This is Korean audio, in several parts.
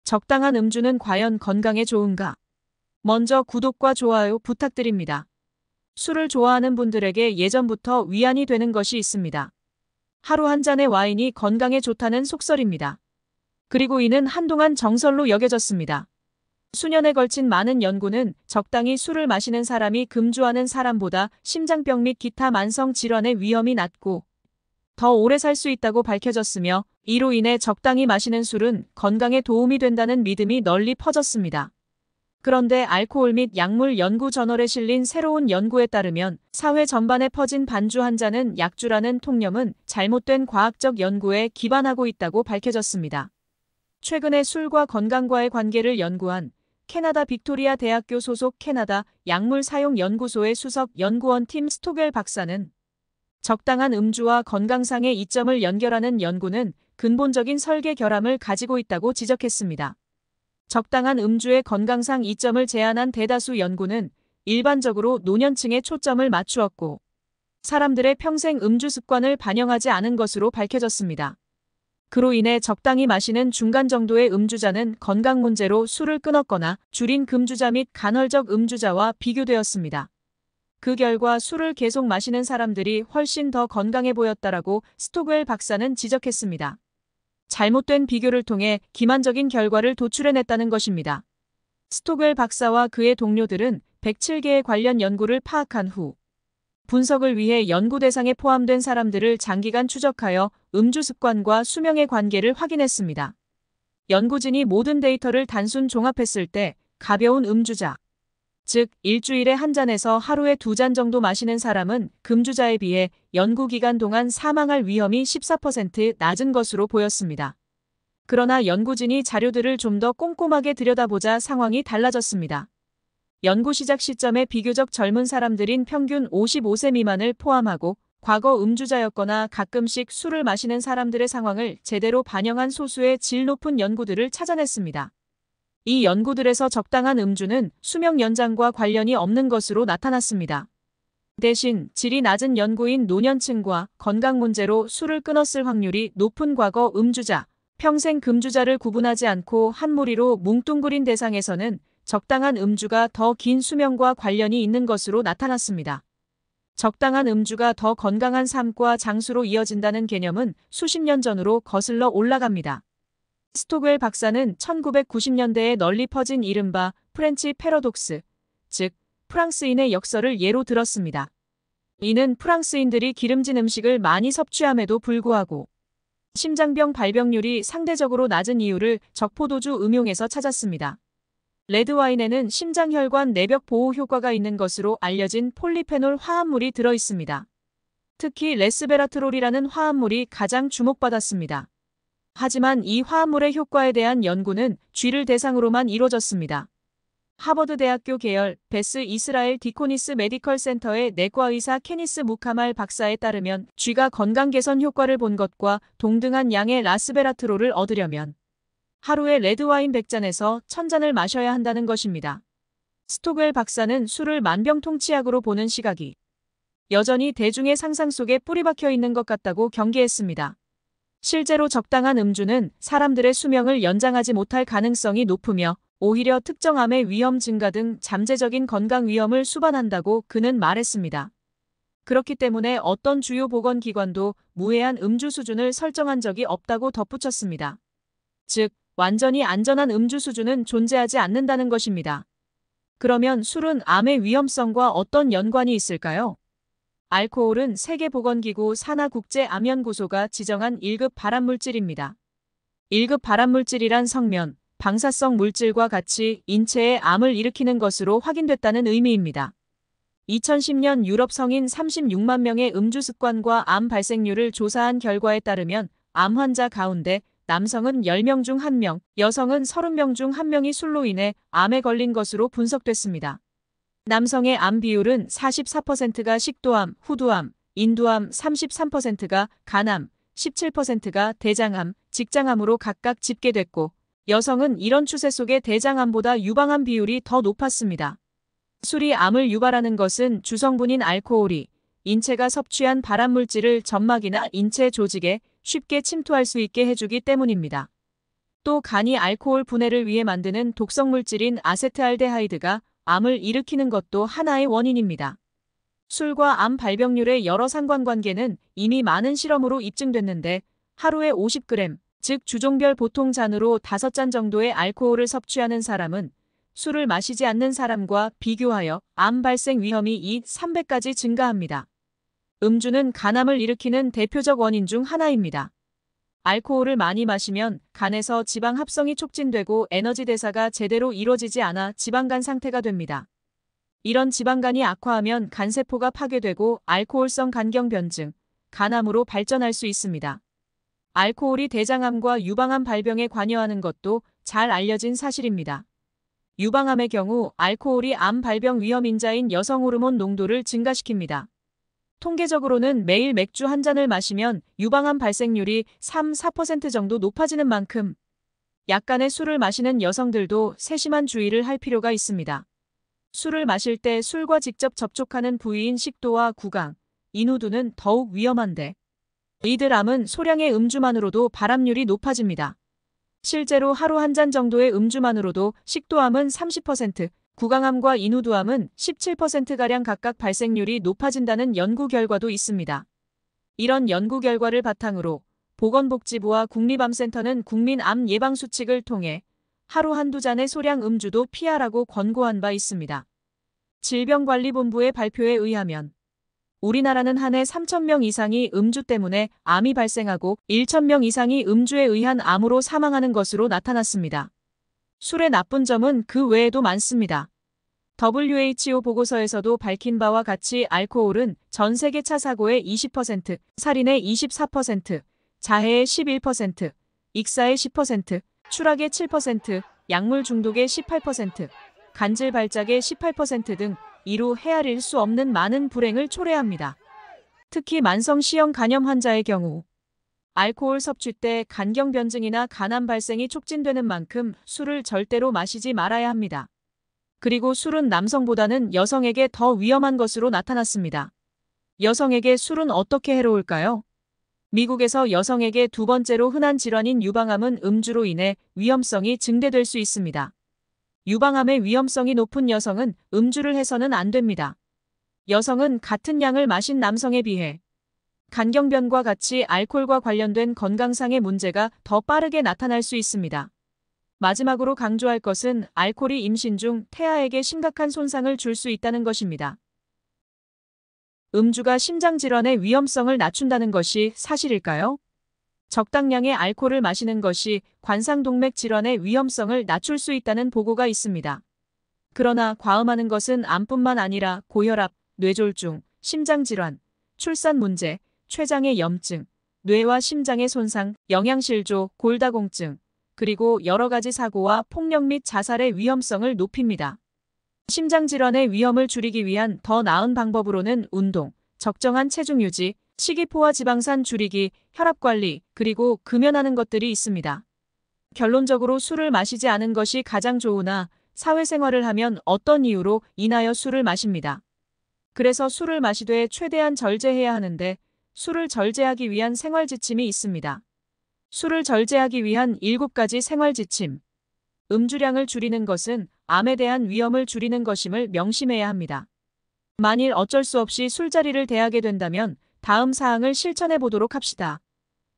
적당한 음주는 과연 건강에 좋은가? 먼저 구독과 좋아요 부탁드립니다. 술을 좋아하는 분들에게 예전부터 위안이 되는 것이 있습니다. 하루 한 잔의 와인이 건강에 좋다는 속설입니다. 그리고 이는 한동안 정설로 여겨졌습니다. 수년에 걸친 많은 연구는 적당히 술을 마시는 사람이 금주하는 사람보다 심장병 및 기타 만성 질환의 위험이 낮고 더 오래 살 수 있다고 밝혀졌으며, 이로 인해 적당히 마시는 술은 건강에 도움이 된다는 믿음이 널리 퍼졌습니다. 그런데 알코올 및 약물 연구 저널에 실린 새로운 연구에 따르면 사회 전반에 퍼진 반주 한 잔은 약주라는 통념은 잘못된 과학적 연구에 기반하고 있다고 밝혀졌습니다. 최근에 술과 건강과의 관계를 연구한 캐나다 빅토리아 대학교 소속 캐나다 약물 사용 연구소의 수석 연구원 팀 스토겔 박사는 적당한 음주와 건강상의 이점을 연결하는 연구는 근본적인 설계 결함을 가지고 있다고 지적했습니다. 적당한 음주의 건강상 이점을 제안한 대다수 연구는 일반적으로 노년층에 초점을 맞추었고 사람들의 평생 음주 습관을 반영하지 않은 것으로 밝혀졌습니다. 그로 인해 적당히 마시는 중간 정도의 음주자는 건강 문제로 술을 끊었거나 줄인 금주자 및 간헐적 음주자와 비교되었습니다. 그 결과 술을 계속 마시는 사람들이 훨씬 더 건강해 보였다라고 스토겔 박사는 지적했습니다. 잘못된 비교를 통해 기만적인 결과를 도출해냈다는 것입니다. 스토겔 박사와 그의 동료들은 107개의 관련 연구를 파악한 후 분석을 위해 연구 대상에 포함된 사람들을 장기간 추적하여 음주 습관과 수명의 관계를 확인했습니다. 연구진이 모든 데이터를 단순 종합했을 때 가벼운 음주자, 즉 일주일에 한 잔에서 하루에 2잔 정도 마시는 사람은 금주자에 비해 연구기간 동안 사망할 위험이 14% 낮은 것으로 보였습니다. 그러나 연구진이 자료들을 좀 더 꼼꼼하게 들여다보자 상황이 달라졌습니다. 연구 시작 시점에 비교적 젊은 사람들인 평균 55세 미만을 포함하고 과거 음주자였거나 가끔씩 술을 마시는 사람들의 상황을 제대로 반영한 소수의 질 높은 연구들을 찾아냈습니다. 이 연구들에서 적당한 음주는 수명 연장과 관련이 없는 것으로 나타났습니다. 대신 질이 낮은 연구인 노년층과 건강 문제로 술을 끊었을 확률이 높은 과거 음주자, 평생 금주자를 구분하지 않고 한 무리로 뭉뚱그린 대상에서는 적당한 음주가 더 긴 수명과 관련이 있는 것으로 나타났습니다. 적당한 음주가 더 건강한 삶과 장수로 이어진다는 개념은 수십 년 전으로 거슬러 올라갑니다. 스토겔 박사는 1990년대에 널리 퍼진 이른바 프렌치 패러독스, 즉 프랑스인의 역설을 예로 들었습니다. 이는 프랑스인들이 기름진 음식을 많이 섭취함에도 불구하고 심장병 발병률이 상대적으로 낮은 이유를 적포도주 음용에서 찾았습니다. 레드와인에는 심장혈관 내벽 보호 효과가 있는 것으로 알려진 폴리페놀 화합물이 들어있습니다. 특히 레스베라트롤이라는 화합물이 가장 주목받았습니다. 하지만 이 화합물의 효과에 대한 연구는 쥐를 대상으로만 이루어졌습니다. 하버드 대학교 계열 베스 이스라엘 디코니스 메디컬 센터의 내과의사 케니스 무카말 박사에 따르면 쥐가 건강 개선 효과를 본 것과 동등한 양의 라스베라트롤을 얻으려면 하루에 레드와인 100잔에서 1000잔을 마셔야 한다는 것입니다. 스토겔 박사는 술을 만병통치약으로 보는 시각이 여전히 대중의 상상 속에 뿌리박혀 있는 것 같다고 경계했습니다. 실제로 적당한 음주는 사람들의 수명을 연장하지 못할 가능성이 높으며 오히려 특정 암의 위험 증가 등 잠재적인 건강 위험을 수반한다고 그는 말했습니다. 그렇기 때문에 어떤 주요 보건기관도 무해한 음주 수준을 설정한 적이 없다고 덧붙였습니다. 즉, 완전히 안전한 음주 수준은 존재하지 않는다는 것입니다. 그러면 술은 암의 위험성과 어떤 연관이 있을까요? 알코올은 세계보건기구 산하국제암연구소가 지정한 1급 발암물질입니다. 1급 발암물질이란 성면, 방사성 물질과 같이 인체에 암을 일으키는 것으로 확인됐다는 의미입니다. 2010년 유럽 성인 36만 명의 음주 습관과 암 발생률을 조사한 결과에 따르면 암 환자 가운데 남성은 10명 중 1명, 여성은 30명 중 1명이 술로 인해 암에 걸린 것으로 분석됐습니다. 남성의 암 비율은 44%가 식도암, 후두암, 인두암, 33%가 간암, 17%가 대장암, 직장암으로 각각 집계됐고 여성은 이런 추세 속에 대장암보다 유방암 비율이 더 높았습니다. 술이 암을 유발하는 것은 주성분인 알코올이 인체가 섭취한 발암물질을 점막이나 인체 조직에 쉽게 침투할 수 있게 해주기 때문입니다. 또 간이 알코올 분해를 위해 만드는 독성 물질인 아세트알데하이드가 암을 일으키는 것도 하나의 원인입니다. 술과 암 발병률의 여러 상관관계는 이미 많은 실험으로 입증됐는데 하루에 50g, 즉 주종별 보통 잔으로 5잔 정도의 알코올을 섭취하는 사람은 술을 마시지 않는 사람과 비교하여 암 발생 위험이 3배까지 증가합니다. 음주는 간암을 일으키는 대표적 원인 중 하나입니다. 알코올을 많이 마시면 간에서 지방 합성이 촉진되고 에너지 대사가 제대로 이루어지지 않아 지방간 상태가 됩니다. 이런 지방간이 악화하면 간세포가 파괴되고 알코올성 간경변증, 간암으로 발전할 수 있습니다. 알코올이 대장암과 유방암 발병에 관여하는 것도 잘 알려진 사실입니다. 유방암의 경우 알코올이 암 발병 위험 인자인 여성 호르몬 농도를 증가시킵니다. 통계적으로는 매일 맥주 한 잔을 마시면 유방암 발생률이 3-4% 정도 높아지는 만큼 약간의 술을 마시는 여성들도 세심한 주의를 할 필요가 있습니다. 술을 마실 때 술과 직접 접촉하는 부위인 식도와 구강, 인후두는 더욱 위험한데 이들 암은 소량의 음주만으로도 발암률이 높아집니다. 실제로 하루 한 잔 정도의 음주만으로도 식도암은 30%, 구강암과 인후두암은 17%가량 각각 발생률이 높아진다는 연구 결과도 있습니다. 이런 연구 결과를 바탕으로 보건복지부와 국립암센터는 국민암 예방 수칙을 통해 하루 한두 잔의 소량 음주도 피하라고 권고한 바 있습니다. 질병관리본부의 발표에 의하면 우리나라는 한 해 3,000명 이상이 음주 때문에 암이 발생하고 1,000명 이상이 음주에 의한 암으로 사망하는 것으로 나타났습니다. 술의 나쁜 점은 그 외에도 많습니다. WHO 보고서에서도 밝힌 바와 같이 알코올은 전 세계 차 사고의 20%, 살인의 24%, 자해의 11%, 익사의 10%, 추락의 7%, 약물 중독의 18%, 간질 발작의 18% 등 이루 헤아릴 수 없는 많은 불행을 초래합니다. 특히 만성시형 간염 환자의 경우 알코올 섭취 때 간경변증이나 간암 발생이 촉진되는 만큼 술을 절대로 마시지 말아야 합니다. 그리고 술은 남성보다는 여성에게 더 위험한 것으로 나타났습니다. 여성에게 술은 어떻게 해로울까요? 미국에서 여성에게 두 번째로 흔한 질환인 유방암은 음주로 인해 위험성이 증대될 수 있습니다. 유방암의 위험성이 높은 여성은 음주를 해서는 안 됩니다. 여성은 같은 양을 마신 남성에 비해 간경변과 같이 알코올과 관련된 건강상의 문제가 더 빠르게 나타날 수 있습니다. 마지막으로 강조할 것은 알코올이 임신 중 태아에게 심각한 손상을 줄 수 있다는 것입니다. 음주가 심장질환의 위험성을 낮춘다는 것이 사실일까요? 적당량의 알코올을 마시는 것이 관상동맥 질환의 위험성을 낮출 수 있다는 보고가 있습니다. 그러나 과음하는 것은 암뿐만 아니라 고혈압, 뇌졸중, 심장질환, 출산 문제, 췌장의 염증, 뇌와 심장의 손상, 영양실조, 골다공증, 그리고 여러 가지 사고와 폭력 및 자살의 위험성을 높입니다. 심장질환의 위험을 줄이기 위한 더 나은 방법으로는 운동, 적정한 체중 유지, 식이포와 지방산 줄이기, 혈압관리, 그리고 금연하는 것들이 있습니다. 결론적으로 술을 마시지 않은 것이 가장 좋으나 사회생활을 하면 어떤 이유로 인하여 술을 마십니다. 그래서 술을 마시되 최대한 절제해야 하는데 술을 절제하기 위한 생활지침이 있습니다. 술을 절제하기 위한 7가지 생활지침. 음주량을 줄이는 것은 암에 대한 위험을 줄이는 것임을 명심해야 합니다. 만일 어쩔 수 없이 술자리를 대하게 된다면 다음 사항을 실천해 보도록 합시다.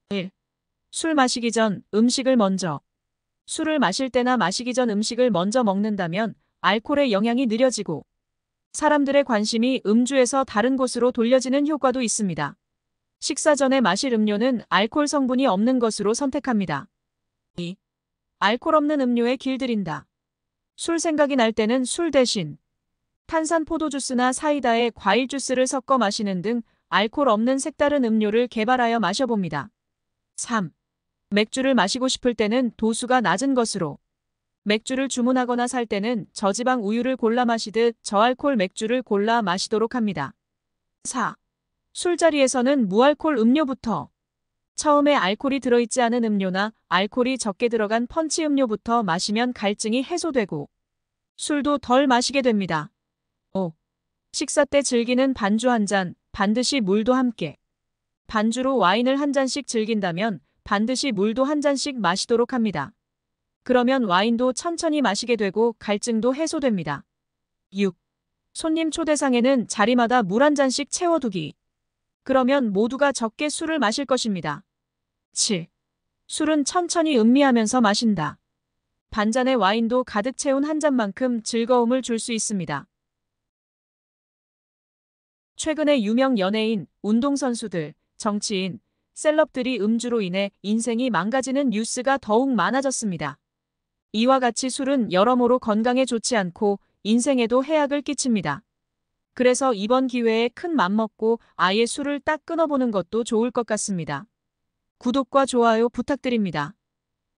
1. 술 마시기 전 음식을 먼저. 술을 마실 때나 마시기 전 음식을 먼저 먹는다면 알코올의 영향이 느려지고 사람들의 관심이 음주에서 다른 곳으로 돌려지는 효과도 있습니다. 식사 전에 마실 음료는 알코올 성분이 없는 것으로 선택합니다. 2. 알코올 없는 음료에 길들인다. 술 생각이 날 때는 술 대신 탄산 포도주스나 사이다에 과일 주스를 섞어 마시는 등 알코올 없는 색다른 음료를 개발하여 마셔봅니다. 3. 맥주를 마시고 싶을 때는 도수가 낮은 것으로. 맥주를 주문하거나 살 때는 저지방 우유를 골라 마시듯 저알코올 맥주를 골라 마시도록 합니다. 4. 술자리에서는 무알코올 음료부터. 처음에 알코올이 들어있지 않은 음료나 알코올이 적게 들어간 펀치 음료부터 마시면 갈증이 해소되고 술도 덜 마시게 됩니다. 5. 식사 때 즐기는 반주 한 잔, 반드시 물도 함께. 반주로 와인을 한 잔씩 즐긴다면 반드시 물도 한 잔씩 마시도록 합니다. 그러면 와인도 천천히 마시게 되고 갈증도 해소됩니다. 6. 손님 초대상에는 자리마다 물 한 잔씩 채워두기. 그러면 모두가 적게 술을 마실 것입니다. 7. 술은 천천히 음미하면서 마신다. 반잔의 와인도 가득 채운 한 잔만큼 즐거움을 줄 수 있습니다. 최근에 유명 연예인, 운동선수들, 정치인, 셀럽들이 음주로 인해 인생이 망가지는 뉴스가 더욱 많아졌습니다. 이와 같이 술은 여러모로 건강에 좋지 않고 인생에도 해악을 끼칩니다. 그래서 이번 기회에 큰 맘먹고 아예 술을 딱 끊어보는 것도 좋을 것 같습니다. 구독과 좋아요 부탁드립니다.